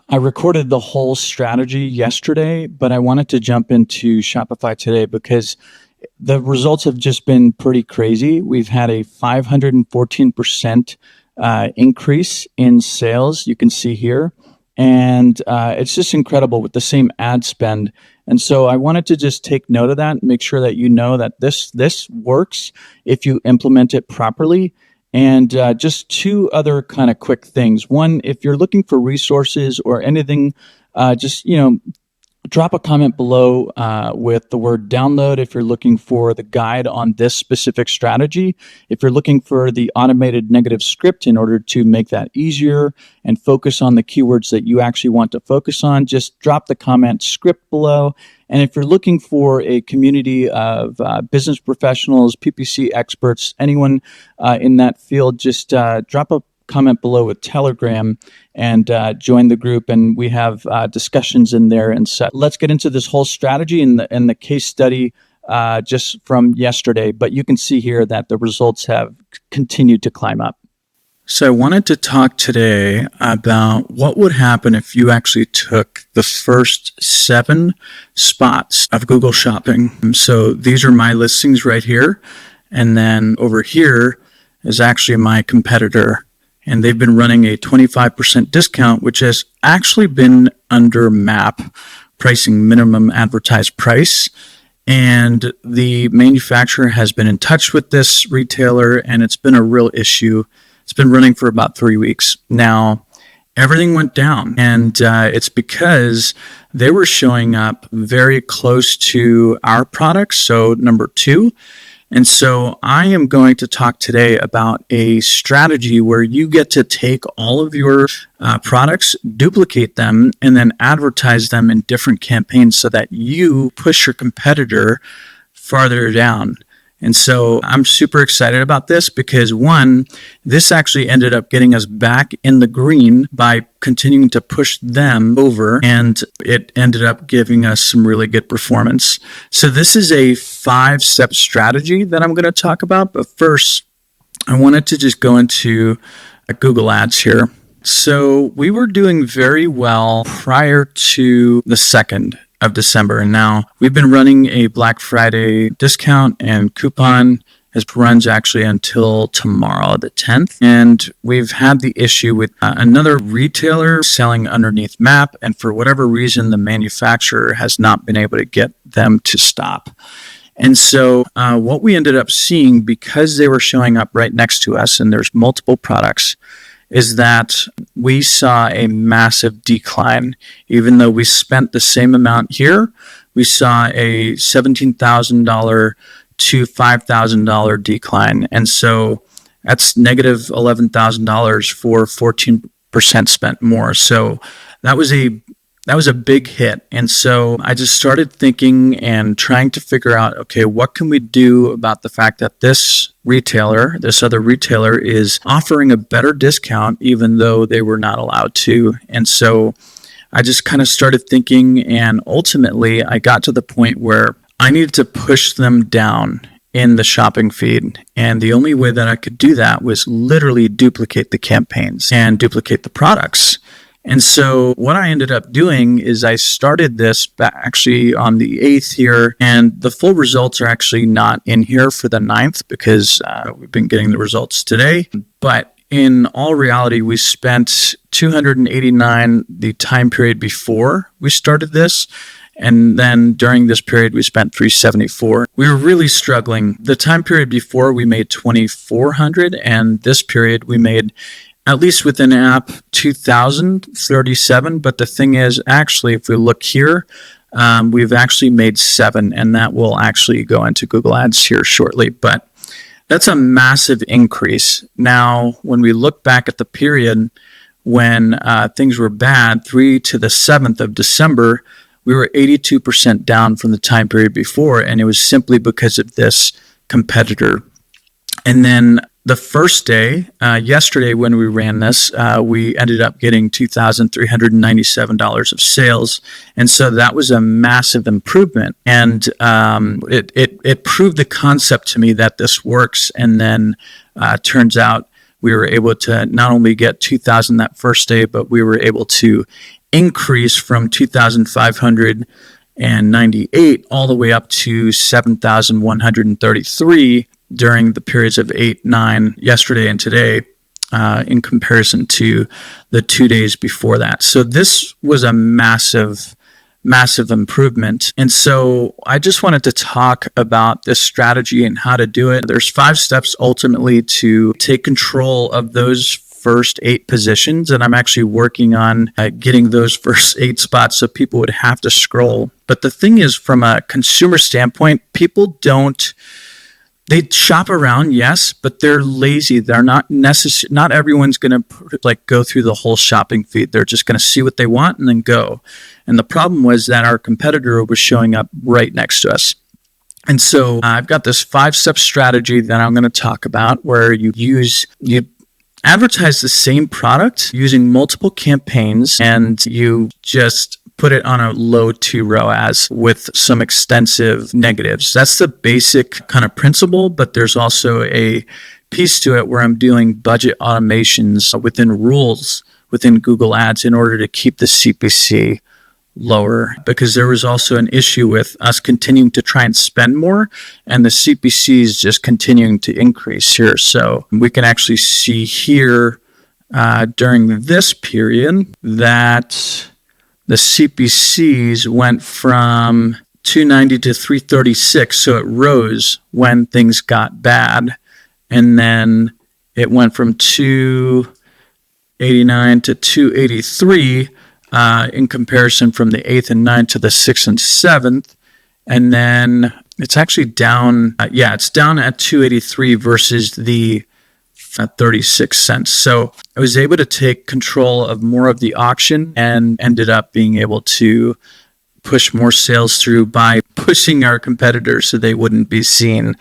I recorded the whole strategy yesterday, but I wanted to jump into Shopify today because the results have just been pretty crazy. We've had a 514% increase in sales, you can see here. And it's just incredible with the same ad spend. And so I wanted to just take note of that and make sure that you know that this works if you implement it properly. And just two other kind of quick things. One, if you're looking for resources or anything, just drop a comment below with the word download if you're looking for the guide on this specific strategy. If you're looking for the automated negative script in order to make that easier and focus on the keywords that you actually want to focus on, just drop the comment script below. And if you're looking for a community of business professionals, PPC experts, anyone in that field, just drop a comment below with Telegram and join the group, and we have discussions in there and set. Let's get into this whole strategy and the case study just from yesterday, but you can see here that the results have continued to climb up. So I wanted to talk today about what would happen if you actually took the first 7 spots of Google Shopping. So these are my listings right here, and then over here is actually my competitor. And they've been running a 25% discount, which has actually been under MAP, pricing minimum advertised price. And the manufacturer has been in touch with this retailer, and it's been a real issue. It's been running for about 3 weeks. Now, everything went down, and it's because they were showing up very close to our products, so number 2. And so I am going to talk today about a strategy where you get to take all of your products, duplicate them, and then advertise them in different campaigns so that you push your competitor farther down. And so I'm super excited about this because, one, this actually ended up getting us back in the green by continuing to push them over, and it ended up giving us some really good performance. So this is a 5-step strategy that I'm going to talk about. But first, I wanted to just go into Google Ads here. So we were doing very well prior to the 2nd of December. And now we've been running a Black Friday discount and coupon. It runs actually until tomorrow, the 10th. And we've had the issue with another retailer selling underneath MAP. And for whatever reason, the manufacturer has not been able to get them to stop. And so what we ended up seeing, because they were showing up right next to us and there's multiple products, is that we saw a massive decline. Even though we spent the same amount here, we saw a $17,000 to $5,000 decline. And so that's negative $11,000 for 14% spent more. So that was a big hit. And so I just started thinking and trying to figure out, okay, what can we do about the fact that this other retailer is offering a better discount even though they were not allowed to. And so I just kind of started thinking, and ultimately I got to the point where I needed to push them down in the shopping feed. And the only way that I could do that was literally duplicate the campaigns and duplicate the products. And so what I ended up doing is I started this actually on the 8th here, and the full results are actually not in here for the 9th because we've been getting the results today. But in all reality, we spent $289 the time period before we started this. And then during this period, we spent $374. We were really struggling. The time period before, we made $2,400, and this period we made, at least within app, 2,037. But the thing is, actually, if we look here, we've actually made 7, and that will actually go into Google Ads here shortly. But that's a massive increase. Now, when we look back at the period when things were bad, 3 to the 7th of December, we were 82% down from the time period before, and it was simply because of this competitor. And then the first day, yesterday when we ran this, we ended up getting $2,397 of sales. And so that was a massive improvement. And it proved the concept to me that this works. And then turns out we were able to not only get 2,000 that first day, but we were able to increase from 2,598 all the way up to 7,133 during the periods of 8, 9, yesterday and today, in comparison to the 2 days before that. So this was a massive improvement. And so I just wanted to talk about this strategy and how to do it. There's 5 steps ultimately to take control of those first 8 positions. And I'm actually working on getting those first 8 spots so people would have to scroll. But the thing is, from a consumer standpoint, people they shop around, yes, but they're lazy. They're not necessary. Not everyone's going to go through the whole shopping feed. They're just going to see what they want and then go. And the problem was that our competitor was showing up right next to us. And so I've got this 5-step strategy that I'm going to talk about where you advertise the same product using multiple campaigns, and you just put it on a low 2 ROAS with some extensive negatives. That's the basic kind of principle, but there's also a piece to it where I'm doing budget automations within rules within Google Ads in order to keep the CPC lower, because there was also an issue with us continuing to try and spend more and the CPC is just continuing to increase here. So we can actually see here during this period that the CPCs went from 290 to 336, so it rose when things got bad. And then it went from 289 to 283 in comparison from the 8th and 9th to the 6th and 7th. And then it's actually down, it's down at 283 versus the 36 cents. So I was able to take control of more of the auction and ended up being able to push more sales through by pushing our competitors so they wouldn't be seen.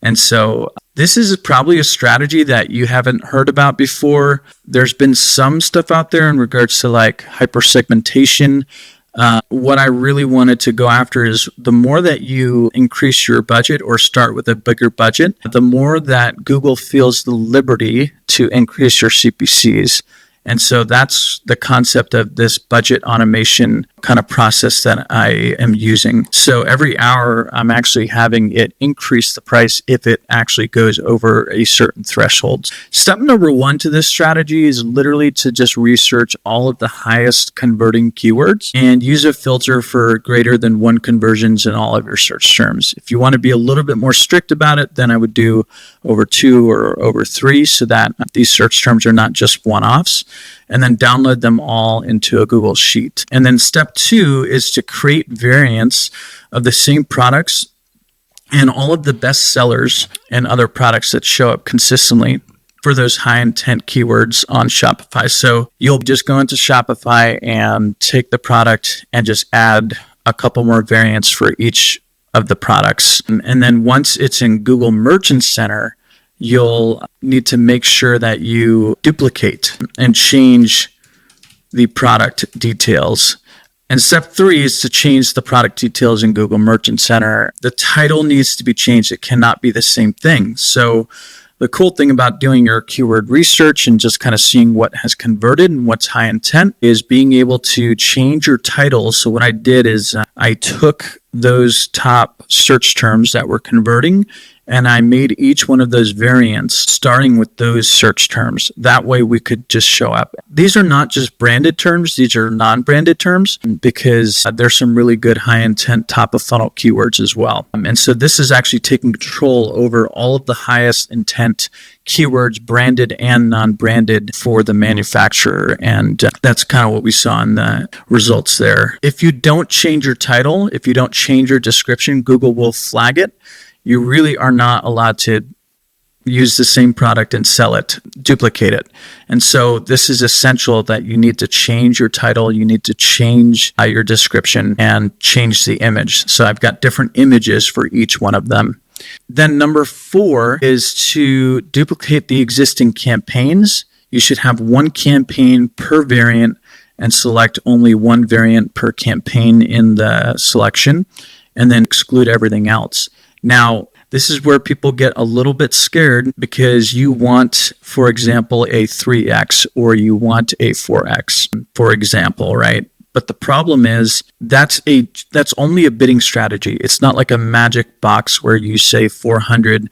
And so this is probably a strategy that you haven't heard about before. There's been some stuff out there in regards to hyper segmentation. What I really wanted to go after is the more that you increase your budget or start with a bigger budget, the more that Google feels the liberty to increase your CPCs. And so that's the concept of this budget automation kind of process that I am using. So every hour, I'm actually having it increase the price if it actually goes over a certain threshold. Step number 1 to this strategy is literally to just research all of the highest converting keywords and use a filter for greater than 1 conversions in all of your search terms. If you want to be a little bit more strict about it, then I would do over 2 or over 3 so that these search terms are not just one-offs, and then download them all into a Google Sheet. And then step 2 is to create variants of the same products and all of the best sellers and other products that show up consistently for those high intent keywords on Shopify. So you'll just go into Shopify and take the product and just add a couple more variants for each of the products. And then once it's in Google Merchant Center, you'll need to make sure that you duplicate and change the product details. And step 3 is to change the product details in Google Merchant Center. The title needs to be changed. It cannot be the same thing. So the cool thing about doing your keyword research and just kind of seeing what has converted and what's high intent is being able to change your title. So what I did is I took those top search terms that were converting and I made each one of those variants starting with those search terms. That way we could just show up. These are not just branded terms, these are non-branded terms because there's some really good high intent top of funnel keywords as well. And so this is actually taking control over all of the highest intent keywords, branded and non-branded for the manufacturer. And that's kind of what we saw in the results there. If you don't change your title, if you don't change your description, Google will flag it. You really are not allowed to use the same product and sell it, duplicate it. And so this is essential that you need to change your title, you need to change your description and change the image. So I've got different images for each one of them. Then number 4 is to duplicate the existing campaigns. You should have one campaign per variant and select only one variant per campaign in the selection and then exclude everything else. Now, This is where people get a little bit scared because you want, for example, a 3x or you want a 4x, for example, right? But the problem is that's only a bidding strategy. It's not like a magic box where you say 400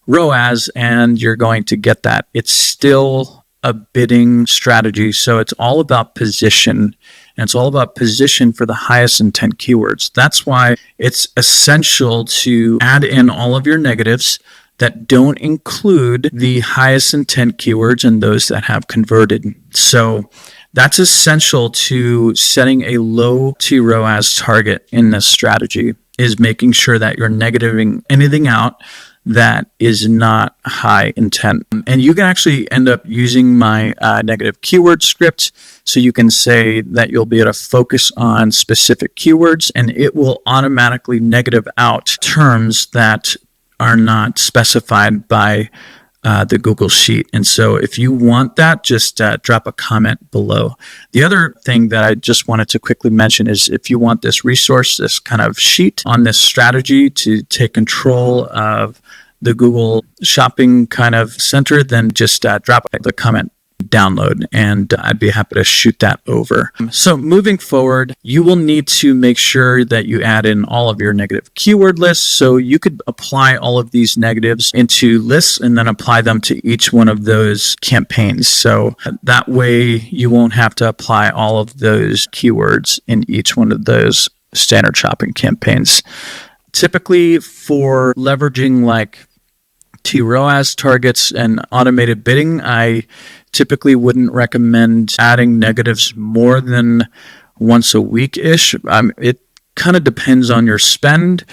ROAS and you're going to get that. It's still a bidding strategy. So it's all about position, and it's all about position for the highest intent keywords. That's why it's essential to add in all of your negatives that don't include the highest intent keywords and those that have converted. So that's essential to setting a low TROAS target in this strategy, is making sure that you're negativing anything out that is not high intent. And you can actually end up using my negative keyword script. So you can say that you'll be able to focus on specific keywords, and it will automatically negative out terms that are not specified by the Google Sheet. And so if you want that, just drop a comment below. The other thing that I just wanted to quickly mention is if you want this resource, this kind of sheet on this strategy to take control of the Google Shopping kind of center, then just drop the comment download and I'd be happy to shoot that over. So moving forward, you will need to make sure that you add in all of your negative keyword lists. So you could apply all of these negatives into lists and then apply them to each one of those campaigns. So that way you won't have to apply all of those keywords in each one of those standard shopping campaigns. Typically for leveraging like TROAS targets and automated bidding, I typically wouldn't recommend adding negatives more than once a week-ish. It kind of depends on your spend,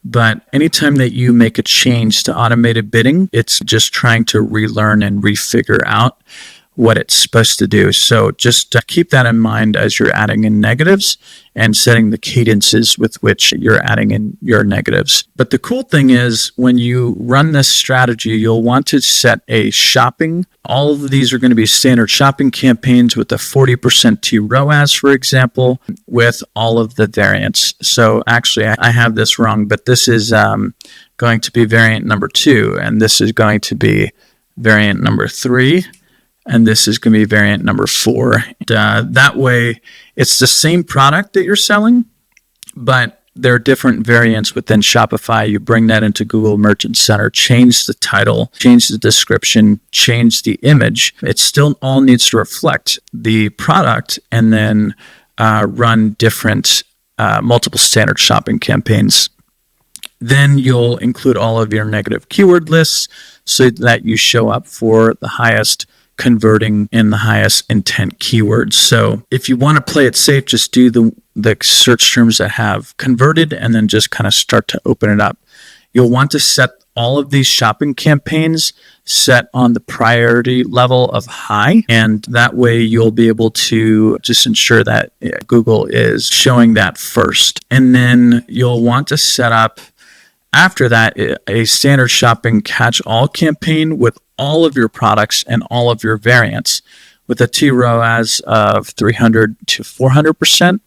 but anytime that you make a change to automated bidding, it's just trying to relearn and refigure out what it's supposed to do. So just keep that in mind as you're adding in negatives and setting the cadences with which you're adding in your negatives. But the cool thing is when you run this strategy, you'll want to set a shopping. All of these are going to be standard shopping campaigns with a 40% TROAS, for example, with all of the variants. So actually I have this wrong, but this is going to be variant number 2, and this is going to be variant number 3. And this is going to be variant number 4. That way, it's the same product that you're selling, but there are different variants within Shopify. You bring that into Google Merchant Center, change the title, change the description, change the image. It still all needs to reflect the product, and then run different multiple standard shopping campaigns. Then you'll include all of your negative keyword lists so that you show up for the highest converting in the highest intent keywords. So if you want to play it safe, just do the search terms that have converted and then just kind of start to open it up. You'll want to set all of these shopping campaigns set on the priority level of high, and that way you'll be able to just ensure that Google is showing that first. And then you'll want to set up after that a standard shopping catch-all campaign with all of your products and all of your variants with a TROAS of 300 to 400%,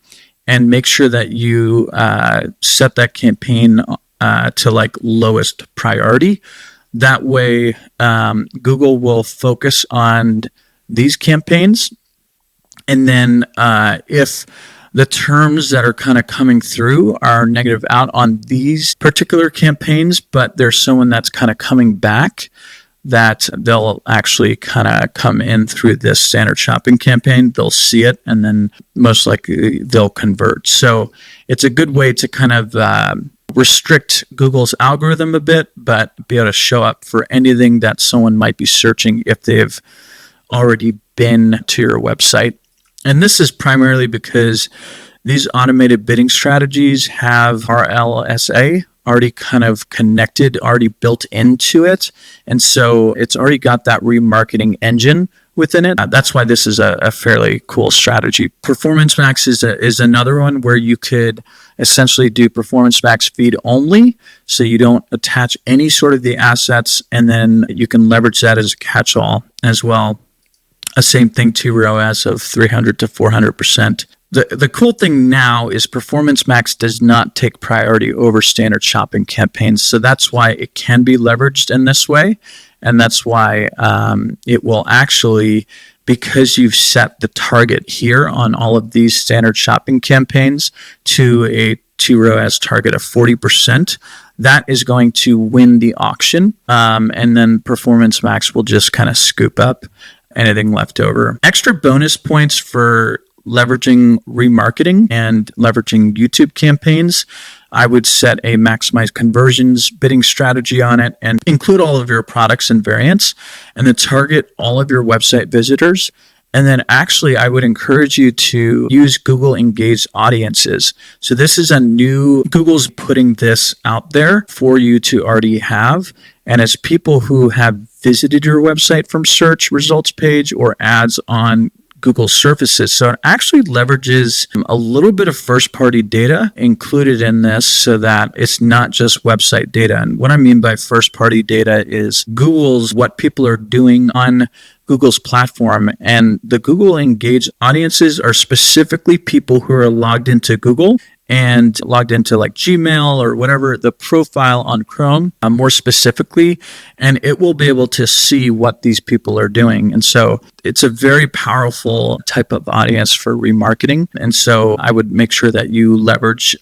and make sure that you set that campaign to like lowest priority. That way Google will focus on these campaigns, and then if the terms that are kind of coming through are negative out on these particular campaigns, but there's someone that's kind of coming back, that they'll actually kind of come in through this standard shopping campaign. They'll see it, and then most likely they'll convert. So it's a good way to kind of restrict Google's algorithm a bit, but be able to show up for anything that someone might be searching if they've already been to your website. And this is primarily because these automated bidding strategies have RLSA already kind of connected, already built into it. And so it's already got that remarketing engine within it. That's why this is a fairly cool strategy. PerformanceMax is another one where you could essentially do PerformanceMax feed only, so you don't attach any sort of the assets, and then you can leverage that as a catch-all as well. Same thing, TROAS of 300 to 400%. The cool thing now is PerformanceMax does not take priority over standard shopping campaigns. So that's why it can be leveraged in this way. And that's why it will actually, because you've set the target here on all of these standard shopping campaigns to a 2 ROAS target of 40%, that is going to win the auction. And then PerformanceMax will just kind of scoop up anything left over. Extra bonus points for leveraging remarketing and leveraging YouTube campaigns. I would set a maximize conversions bidding strategy on it and include all of your products and variants, and then target all of your website visitors. And then actually, I would encourage you to use Google Engaged Audiences. So this is a new, Google's putting this out there for you to already have. And it's people who have visited your website from search results page or ads on Google services. So it actually leverages a little bit of first-party data included in this so that it's not just website data. And what I mean by first-party data is Google's, what people are doing on Google's platform. And the Google Engaged Audiences are specifically people who are logged into Google and logged into like Gmail or whatever, the profile on Chrome, more specifically, and it will be able to see what these people are doing. And so it's a very powerful type of audience for remarketing. And so I would make sure that you leverage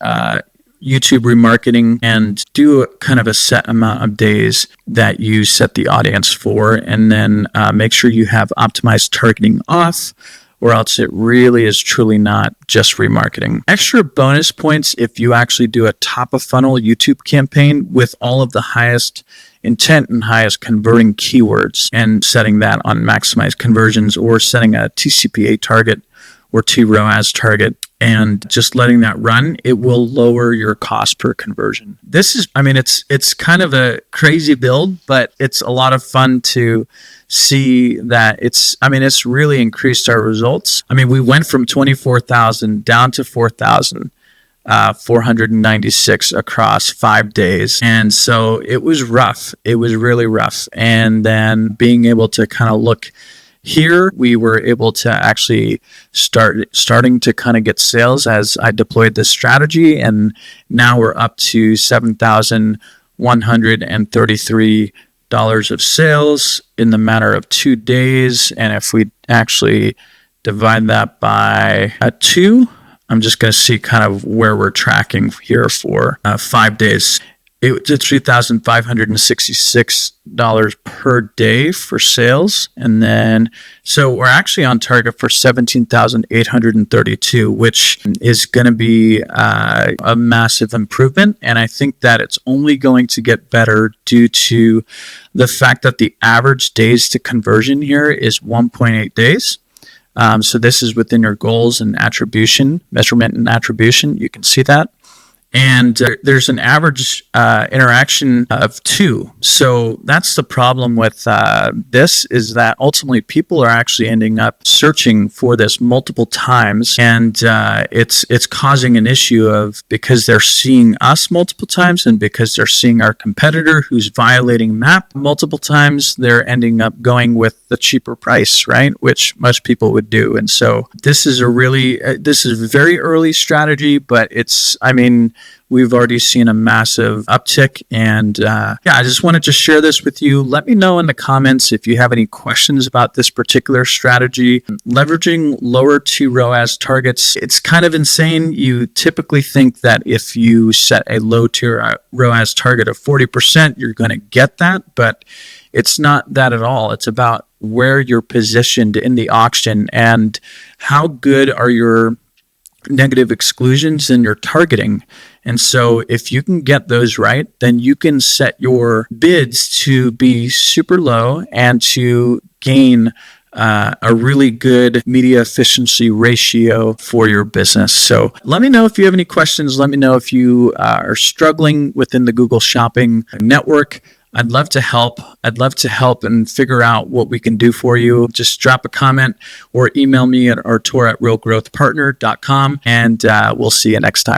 YouTube remarketing and do kind of a set amount of days that you set the audience for, and then make sure you have optimized targeting off, or else it really is truly not just remarketing. Extra bonus points if you actually do a top of funnel YouTube campaign with all of the highest intent and highest converting keywords, and setting that on maximize conversions, or setting a TCPA target or 2 ROAS target, and just letting that run, it will lower your cost per conversion. This is, I mean, it's kind of a crazy build, but it's a lot of fun to see that it's really increased our results. I mean, we went from 24,000 down to 4,496 across 5 days. And so it was rough. It was really rough. And then being able to kind of look here, we were able to actually starting to kind of get sales as I deployed this strategy. And now we're up to $7,133 of sales in the matter of 2 days. And if we actually divide that by 2, I'm just going to see kind of where we're tracking here for 5 days. It's $3,566 per day for sales. And then, so we're actually on target for 17,832, which is going to be a massive improvement. And I think that it's only going to get better due to the fact that the average days to conversion here is 1.8 days. So this is within your goals and attribution, measurement and attribution. You can see that. And there's an average interaction of 2. So that's the problem with this, is that ultimately people are actually ending up searching for this multiple times, and it's causing an issue of, because they're seeing us multiple times and because they're seeing our competitor who's violating MAP multiple times, they're ending up going with the cheaper price, right? Which most people would do. And so this is a very early strategy, but we've already seen a massive uptick. And I just wanted to share this with you. Let me know in the comments if you have any questions about this particular strategy. Leveraging lower 2 ROAS targets, it's kind of insane. You typically think that if you set a low 2 ROAS target of 40%, you're going to get that, but it's not that at all. It's about where you're positioned in the auction and how good are your negative exclusions in your targeting. And so if you can get those right, then you can set your bids to be super low and to gain a really good media efficiency ratio for your business. So let me know if you have any questions. Let me know if you are struggling within the Google Shopping network. I'd love to help. I'd love to help and figure out what we can do for you. Just drop a comment or email me at artur@realgrowthpartner.com, and we'll see you next time.